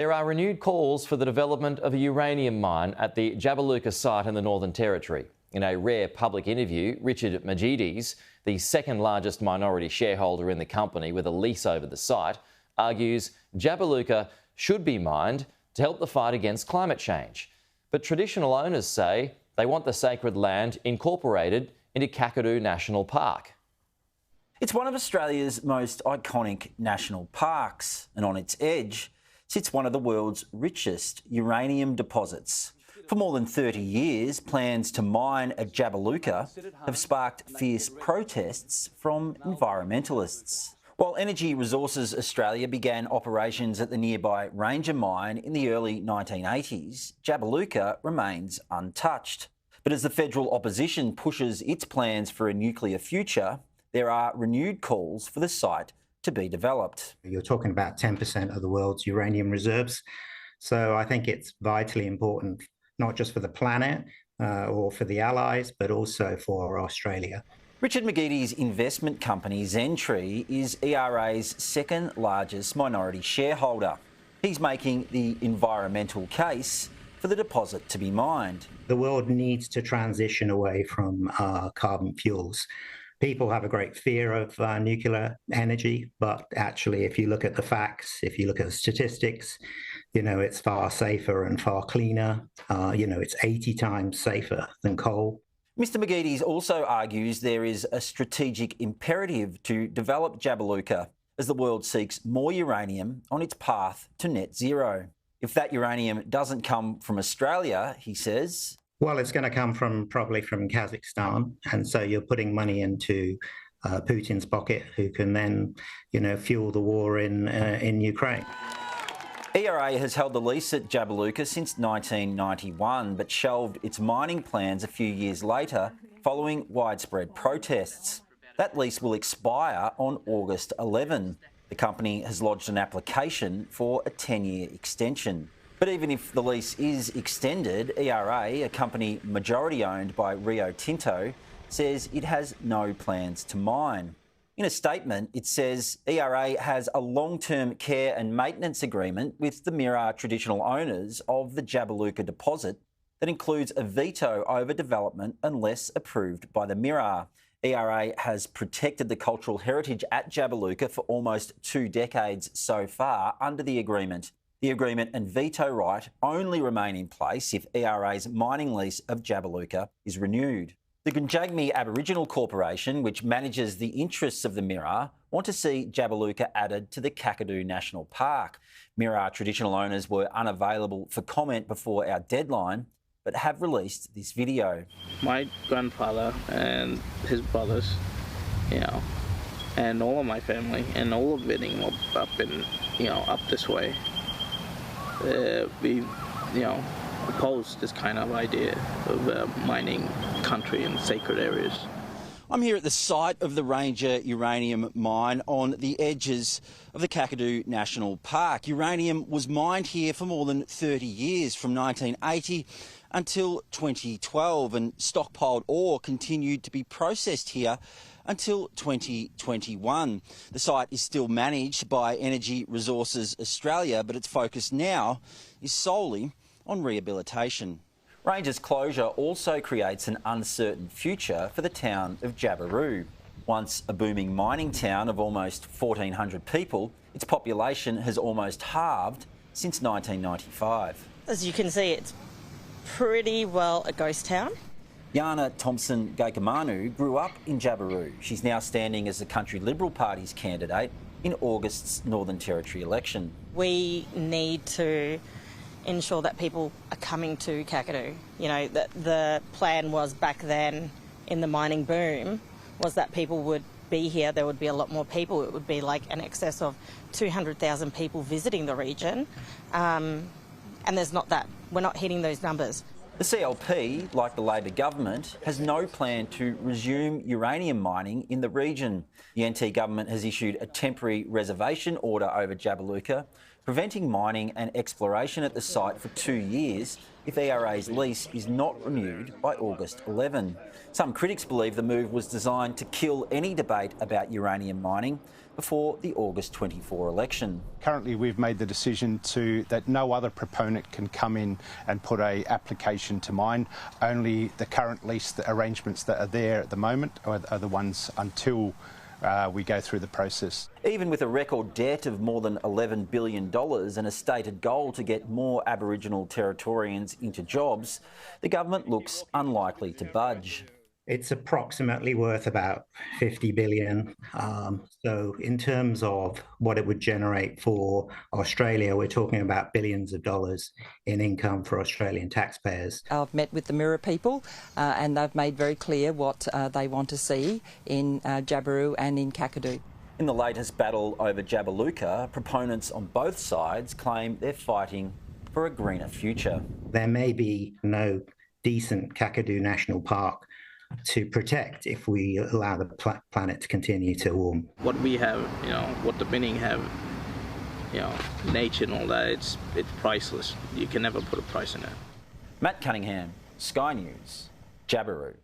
There are renewed calls for the development of a uranium mine at the Jabiluka site in the Northern Territory. In a rare public interview, Richard Magidas, the second largest minority shareholder in the company with a lease over the site, argues Jabiluka should be mined to help the fight against climate change. But traditional owners say they want the sacred land incorporated into Kakadu National Park. It's one of Australia's most iconic national parks, and on its edge sits one of the world's richest uranium deposits. For more than 30 years, plans to mine at Jabiluka have sparked fierce protests from environmentalists. While Energy Resources Australia began operations at the nearby Ranger mine in the early 1980s, Jabiluka remains untouched. But as the federal opposition pushes its plans for a nuclear future, there are renewed calls for the site to be developed. You're talking about 10% of the world's uranium reserves. So I think it's vitally important, not just for the planet or for the allies, but also for Australia. Richard Magidas' investment company, Zentree, is ERA's second largest minority shareholder. He's making the environmental case for the deposit to be mined. The world needs to transition away from carbon fuels. People have a great fear of nuclear energy, but actually, if you look at the facts, if you look at the statistics, it's far safer and far cleaner. It's 80 times safer than coal. Mr. Magidas also argues there is a strategic imperative to develop Jabiluka as the world seeks more uranium on its path to net zero. If that uranium doesn't come from Australia, he says, well, it's going to come probably from Kazakhstan, and so you're putting money into Putin's pocket, who can then, fuel the war in Ukraine. ERA has held the lease at Jabiluka since 1991, but shelved its mining plans a few years later following widespread protests. That lease will expire on August 11. The company has lodged an application for a 10-year extension. But even if the lease is extended, ERA, a company majority owned by Rio Tinto, says it has no plans to mine. In a statement, it says ERA has a long-term care and maintenance agreement with the Mirarr traditional owners of the Jabiluka deposit that includes a veto over development unless approved by the Mirarr. ERA has protected the cultural heritage at Jabiluka for almost 2 decades so far under the agreement. The agreement and veto right only remain in place if ERA's mining lease of Jabiluka is renewed. The Gunjagmi Aboriginal Corporation, which manages the interests of the Mirarr, want to see Jabiluka added to the Kakadu National Park. Mirarr traditional owners were unavailable for comment before our deadline, but have released this video. My grandfather and his brothers, and all of my family and all of Vietnam up in, up this way. We, oppose this kind of idea of mining country in sacred areas. I'm here at the site of the Ranger uranium mine on the edges of the Kakadu National Park. Uranium was mined here for more than 30 years, from 1980 until 2012, and stockpiled ore continued to be processed here until 2021. The site is still managed by Energy Resources Australia, but its focus now is solely on rehabilitation. Ranger's closure also creates an uncertain future for the town of Jabiru. Once a booming mining town of almost 1,400 people, its population has almost halved since 1995. As you can see, it's pretty well a ghost town. Yana Thompson-Gaikamanu grew up in Jabiru. She's now standing as the Country Liberal Party's candidate in August's Northern Territory election. We need to ensure that people are coming to Kakadu. The plan was back then in the mining boom was that people would be here, there would be a lot more people. It would be like an excess of 200,000 people visiting the region. And there's not that. We're not hitting those numbers. The CLP, like the Labor government, has no plan to resume uranium mining in the region. The NT government has issued a temporary reservation order over Jabiluka, preventing mining and exploration at the site for 2 years if ERA's lease is not renewed by August 11. Some critics believe the move was designed to kill any debate about uranium mining before the August 24 election. Currently, we've made the decision that no other proponent can come in and put an application to mine. Only the current lease arrangements that are there at the moment are the ones until we go through the process. Even with a record debt of more than $11 billion and a stated goal to get more Aboriginal Territorians into jobs, the government looks unlikely to budge. It's approximately worth about 50 billion. So in terms of what it would generate for Australia, we're talking about billions of dollars in income for Australian taxpayers. I've met with the Mirror people and they've made very clear what they want to see in Jabiru and in Kakadu. In the latest battle over Jabiluka, proponents on both sides claim they're fighting for a greener future. There may be no decent Kakadu National Park to protect if we allow the planet to continue to warm. What we have, what the Benin have, nature and all that, it's priceless. You can never put a price in it. Matt Cunningham, Sky News, Jabiru.